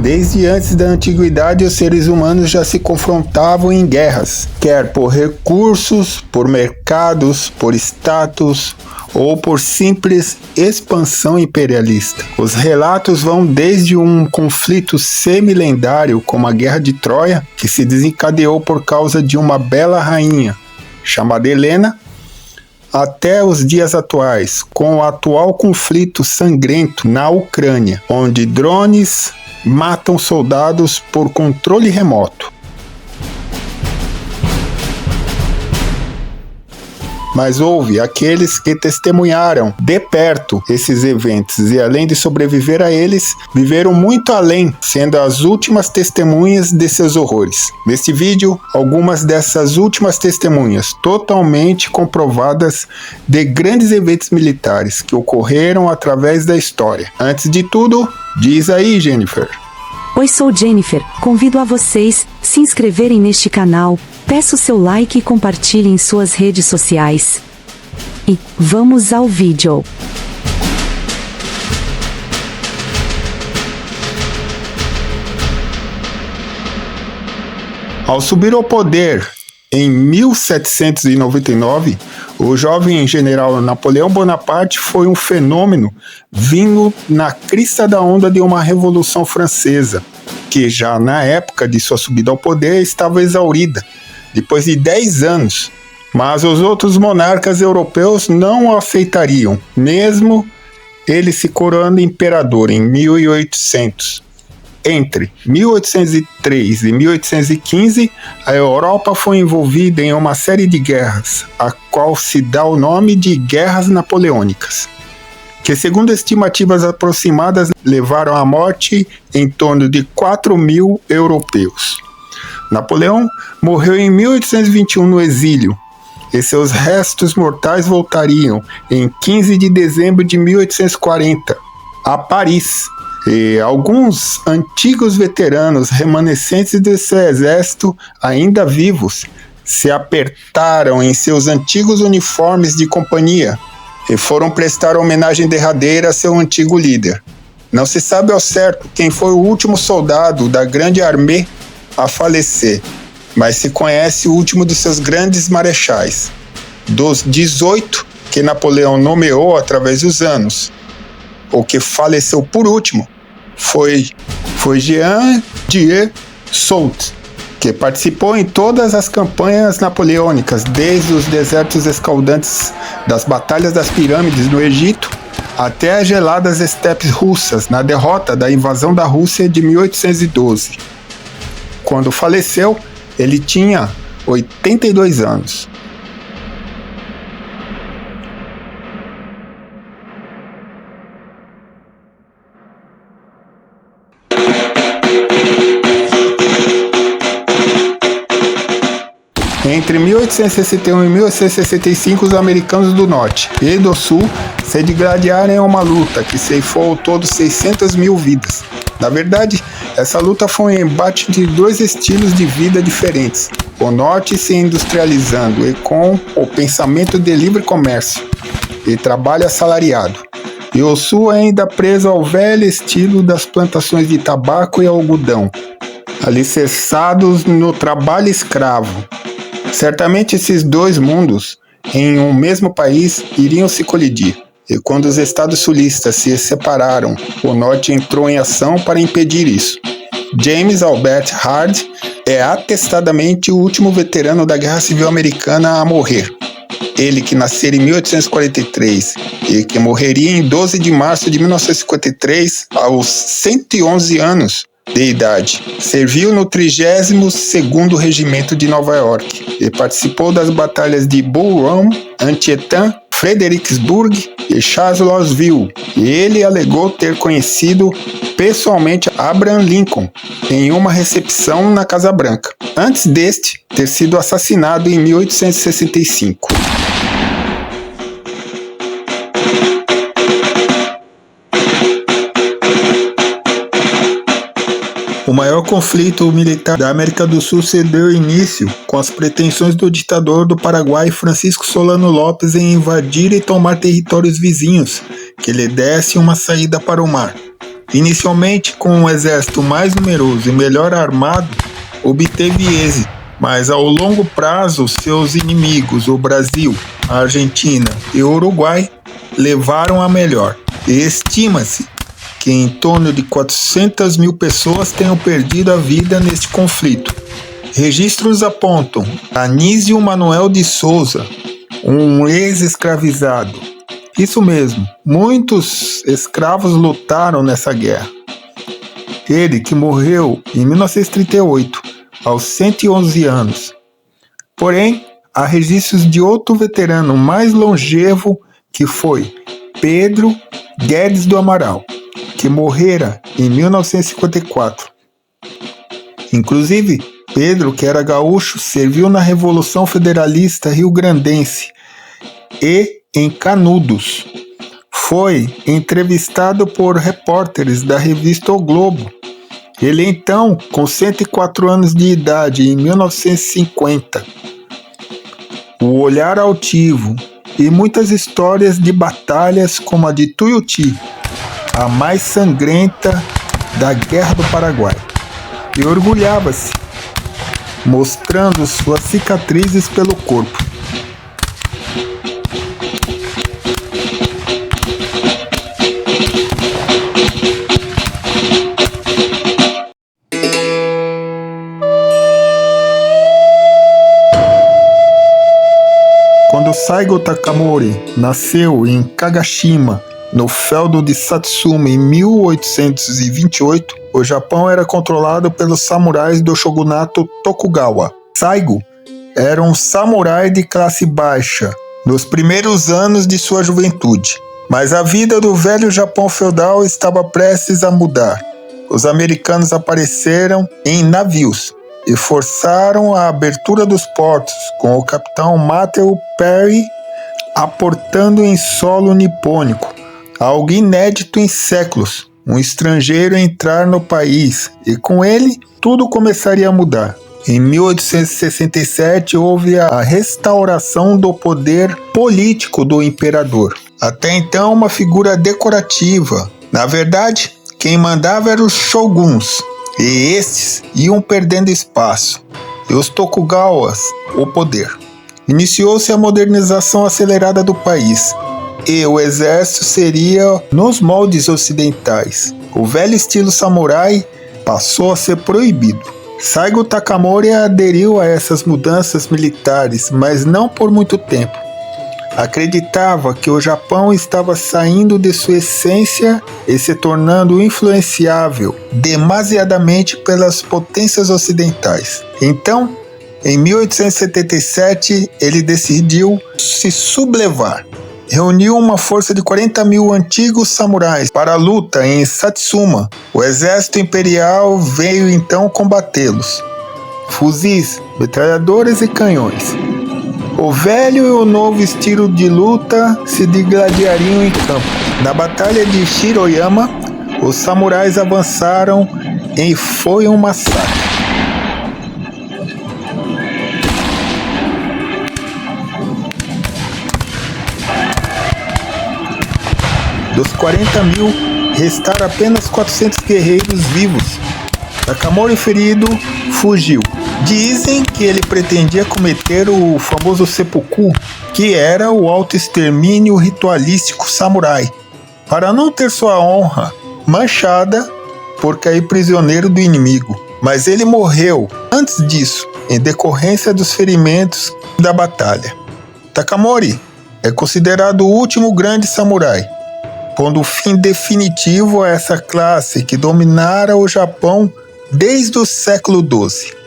Desde antes da antiguidade, os seres humanos já se confrontavam em guerras, quer por recursos, por mercados, por status ou por simples expansão imperialista. Os relatos vão desde um conflito semi-lendário, como a Guerra de Troia, que se desencadeou por causa de uma bela rainha, chamada Helena, até os dias atuais, com o atual conflito sangrento na Ucrânia, onde drones matam soldados por controle remoto. Mas houve aqueles que testemunharam de perto esses eventos e, além de sobreviver a eles, viveram muito além, sendo as últimas testemunhas desses horrores. Neste vídeo, algumas dessas últimas testemunhas totalmente comprovadas de grandes eventos militares que ocorreram através da história. Antes de tudo, diz aí, Jennifer. Oi, sou Jennifer. Convido a vocês se inscreverem neste canal. Peço seu like e compartilhe em suas redes sociais. E vamos ao vídeo. Ao subir ao poder em 1799, o jovem general Napoleão Bonaparte foi um fenômeno vindo na crista da onda de uma revolução francesa, que já na época de sua subida ao poder estava exaurida, depois de 10 anos. Mas os outros monarcas europeus não o aceitariam, mesmo ele se coroando imperador em 1800. Entre 1803 e 1815, a Europa foi envolvida em uma série de guerras, a qual se dá o nome de Guerras Napoleônicas, que, segundo estimativas aproximadas, levaram à morte em torno de 4.000 europeus. Napoleão morreu em 1821 no exílio, e seus restos mortais voltariam em 15 de dezembro de 1840 a Paris. E alguns antigos veteranos remanescentes de seu exército, ainda vivos, se apertaram em seus antigos uniformes de companhia e foram prestar homenagem derradeira a seu antigo líder. Não se sabe ao certo quem foi o último soldado da Grande Armée a falecer, mas se conhece o último de seus grandes marechais. Dos 18 que Napoleão nomeou através dos anos, o que faleceu por último foi Jean de Soult, que participou em todas as campanhas napoleônicas, desde os desertos escaldantes das batalhas das pirâmides no Egito até as geladas estepes russas na derrota da invasão da Rússia de 1812. Quando faleceu, ele tinha 82 anos. Entre 1861 e 1865, os americanos do Norte e do Sul se digladiaram em uma luta que ceifou ao todo 600 mil vidas. Na verdade, essa luta foi um embate de dois estilos de vida diferentes. O Norte se industrializando e com o pensamento de livre comércio e trabalho assalariado, e o Sul ainda preso ao velho estilo das plantações de tabaco e algodão, alicerçados no trabalho escravo. Certamente esses dois mundos, em um mesmo país, iriam se colidir, e quando os estados sulistas se separaram, o Norte entrou em ação para impedir isso. James Albert Hard é atestadamente o último veterano da Guerra Civil Americana a morrer. Ele, que nascera em 1843 e que morreria em 12 de março de 1953, aos 111 anos de idade, serviu no 32º Regimento de Nova York e participou das batalhas de Bull Run, Antietam, Fredericksburg e Chancellorsville, e ele alegou ter conhecido pessoalmente Abraham Lincoln em uma recepção na Casa Branca, antes deste ter sido assassinado em 1865. O maior conflito militar da América do Sul se deu início com as pretensões do ditador do Paraguai, Francisco Solano Lopes, em invadir e tomar territórios vizinhos que lhe dessem uma saída para o mar. Inicialmente, com um exército mais numeroso e melhor armado, obteve êxito, mas ao longo prazo seus inimigos, o Brasil, a Argentina e o Uruguai, levaram a melhor. E estima-se que em torno de 400 mil pessoas tenham perdido a vida neste conflito. Registros apontam Anísio Manuel de Souza, um ex-escravizado. Isso mesmo, muitos escravos lutaram nessa guerra. Ele que morreu em 1938, aos 111 anos. Porém, há registros de outro veterano mais longevo que foi Pedro Guedes do Amaral, que morrera em 1954. Inclusive, Pedro, que era gaúcho, serviu na Revolução Federalista Rio-Grandense e em Canudos. Foi entrevistado por repórteres da revista O Globo. Ele então, com 104 anos de idade, em 1950. O olhar altivo e muitas histórias de batalhas como a de Tuiuti, a mais sangrenta da Guerra do Paraguai. E orgulhava-se, mostrando suas cicatrizes pelo corpo. Quando Saigo Takamori nasceu em Kagashima, no feudo de Satsuma, em 1828, o Japão era controlado pelos samurais do shogunato Tokugawa. Saigo era um samurai de classe baixa nos primeiros anos de sua juventude, mas a vida do velho Japão feudal estava prestes a mudar. Os americanos apareceram em navios e forçaram a abertura dos portos, com o capitão Matthew Perry aportando em solo nipônico, algo inédito em séculos, um estrangeiro entrar no país, e com ele tudo começaria a mudar. Em 1867 houve a restauração do poder político do imperador, até então uma figura decorativa. Na verdade, quem mandava eram os shoguns, e estes iam perdendo espaço, e os Tokugawas o poder. Iniciou-se a modernização acelerada do país, e o exército seria nos moldes ocidentais. O velho estilo samurai passou a ser proibido. Saigo Takamori aderiu a essas mudanças militares, mas não por muito tempo. Acreditava que o Japão estava saindo de sua essência e se tornando influenciável demasiadamente pelas potências ocidentais. Então, em 1877, ele decidiu se sublevar. Reuniu uma força de 40 mil antigos samurais para a luta em Satsuma. O exército imperial veio então combatê-los. Fuzis, metralhadoras e canhões. O velho e o novo estilo de luta se digladiariam em campo. Na batalha de Shiroyama, os samurais avançaram e foi um massacre. Dos 40 mil, restaram apenas 400 guerreiros vivos. Takamori, ferido, fugiu. Dizem que ele pretendia cometer o famoso seppuku, que era o autoextermínio ritualístico samurai, para não ter sua honra manchada por cair prisioneiro do inimigo. Mas ele morreu antes disso, em decorrência dos ferimentos da batalha. Takamori é considerado o último grande samurai, pondo fim definitivo a essa classe que dominara o Japão desde o século XII.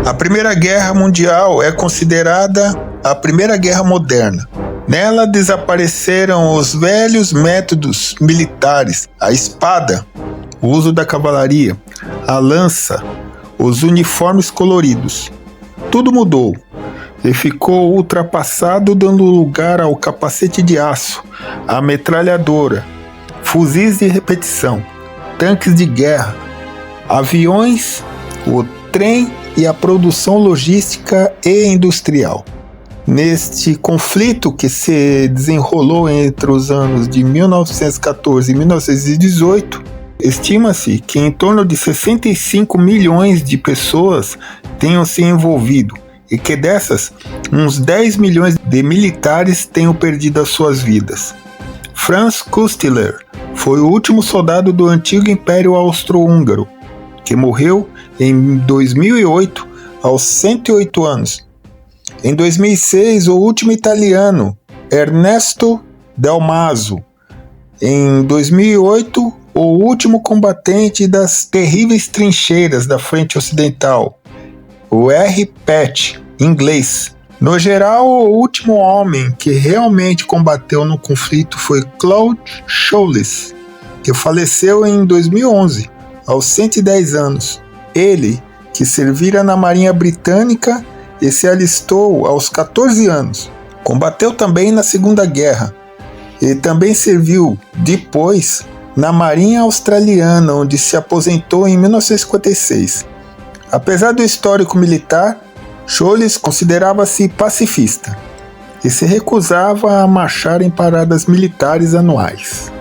A Primeira Guerra Mundial é considerada a Primeira Guerra Moderna. Nela desapareceram os velhos métodos militares, a espada, o uso da cavalaria, a lança, os uniformes coloridos. Tudo mudou e ficou ultrapassado, dando lugar ao capacete de aço, a metralhadora, fuzis de repetição, tanques de guerra, aviões, o trem e a produção logística e industrial. Neste conflito que se desenrolou entre os anos de 1914 e 1918, estima-se que em torno de 65 milhões de pessoas tenham se envolvido e que dessas, uns 10 milhões de militares tenham perdido as suas vidas. Franz Küstler foi o último soldado do antigo Império Austro-Húngaro, que morreu em 2008 aos 108 anos. Em 2006, o último italiano, Ernesto Dalmaso. Em 2008, o último combatente das terríveis trincheiras da frente ocidental, o R. Patch, inglês. No geral, o último homem que realmente combateu no conflito foi Claude Scholes, que faleceu em 2011, aos 110 anos. Ele, que servira na Marinha Britânica e se alistou aos 14 anos. Combateu também na Segunda Guerra e também serviu depois na Marinha Australiana, onde se aposentou em 1956. Apesar do histórico militar, Scholes considerava-se pacifista e se recusava a marchar em paradas militares anuais.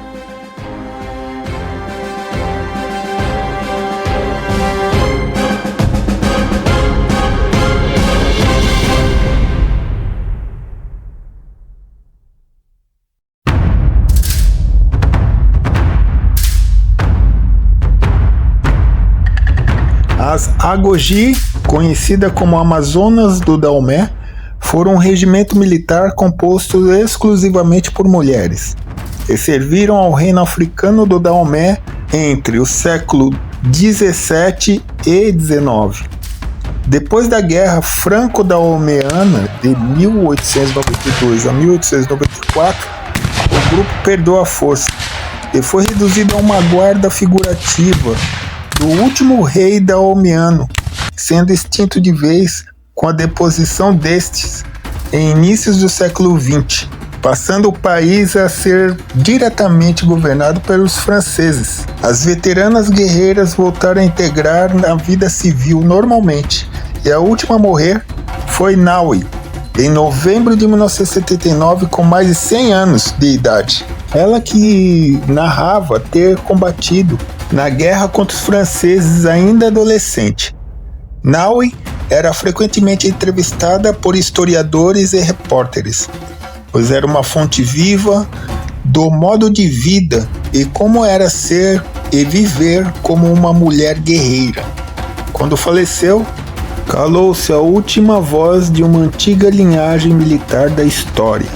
As Agoji, conhecida como Amazonas do Daomé, foram um regimento militar composto exclusivamente por mulheres e serviram ao reino africano do Daomé entre o século 17 e 19. Depois da Guerra Franco-Daomeana de 1892 a 1894, o grupo perdeu a força e foi reduzido a uma guarda figurativa do último rei daomeano, sendo extinto de vez com a deposição destes em inícios do século XX, passando o país a ser diretamente governado pelos franceses. As veteranas guerreiras voltaram a integrar na vida civil normalmente, e a última a morrer foi Naui, em novembro de 1979, com mais de 100 anos de idade. Ela que narrava ter combatido na guerra contra os franceses ainda adolescente. Naui era frequentemente entrevistada por historiadores e repórteres, pois era uma fonte viva do modo de vida e como era ser e viver como uma mulher guerreira. Quando faleceu, calou-se a última voz de uma antiga linhagem militar da história.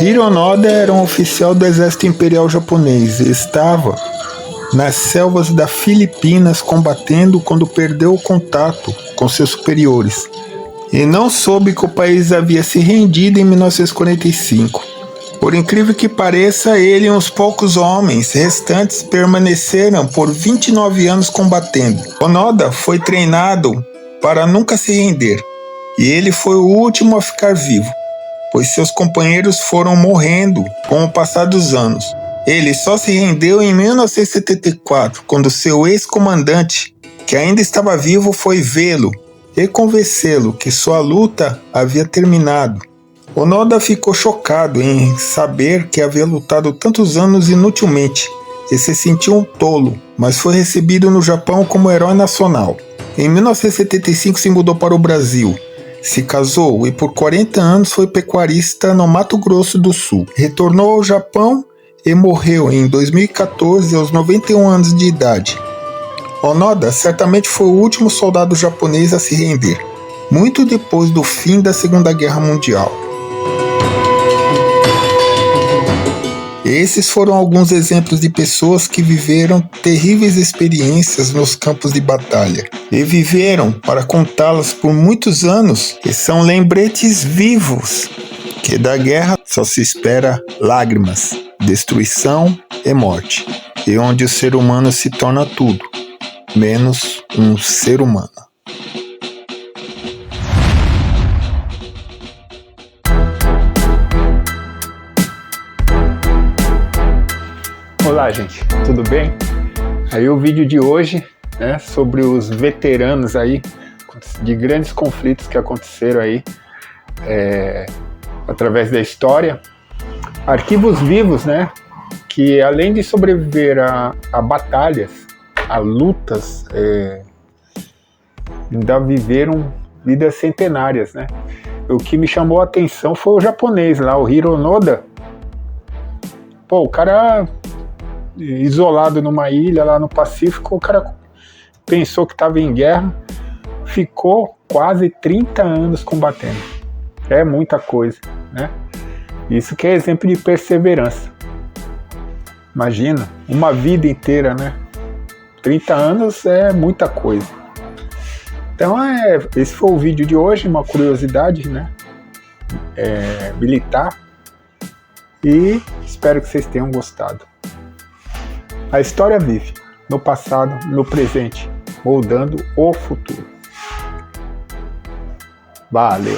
Hironoda era um oficial do exército imperial japonês e estava nas selvas das Filipinas combatendo quando perdeu o contato com seus superiores e não soube que o país havia se rendido em 1945. Por incrível que pareça, ele e uns poucos homens restantes permaneceram por 29 anos combatendo. Onoda foi treinado para nunca se render e ele foi o último a ficar vivo, pois seus companheiros foram morrendo com o passar dos anos. Ele só se rendeu em 1974, quando seu ex-comandante, que ainda estava vivo, foi vê-lo e convencê-lo que sua luta havia terminado. Onoda ficou chocado em saber que havia lutado tantos anos inutilmente e se sentiu um tolo, mas foi recebido no Japão como herói nacional. Em 1975 se mudou para o Brasil. Se casou e por 40 anos foi pecuarista no Mato Grosso do Sul. Retornou ao Japão e morreu em 2014 aos 91 anos de idade. Onoda certamente foi o último soldado japonês a se render, muito depois do fim da Segunda Guerra Mundial. Esses foram alguns exemplos de pessoas que viveram terríveis experiências nos campos de batalha e viveram para contá-las por muitos anos, e são lembretes vivos que da guerra só se espera lágrimas, destruição e morte, e onde o ser humano se torna tudo, menos um ser humano. Olá, gente, tudo bem? Aí o vídeo de hoje, né, sobre os veteranos aí de grandes conflitos que aconteceram aí através da história, arquivos vivos, né, que além de sobreviver a batalhas, a lutas, ainda viveram vidas centenárias, né? O que me chamou a atenção foi o japonês lá, o Hiro Onoda. Pô, o cara isolado numa ilha lá no Pacífico, o cara pensou que estava em guerra, ficou quase 30 anos combatendo. É muita coisa, né? Isso que é exemplo de perseverança. Imagina, uma vida inteira, né? 30 anos é muita coisa. Então esse foi o vídeo de hoje, uma curiosidade, né? Militar. E espero que vocês tenham gostado. A história vive no passado, no presente, moldando o futuro. Valeu!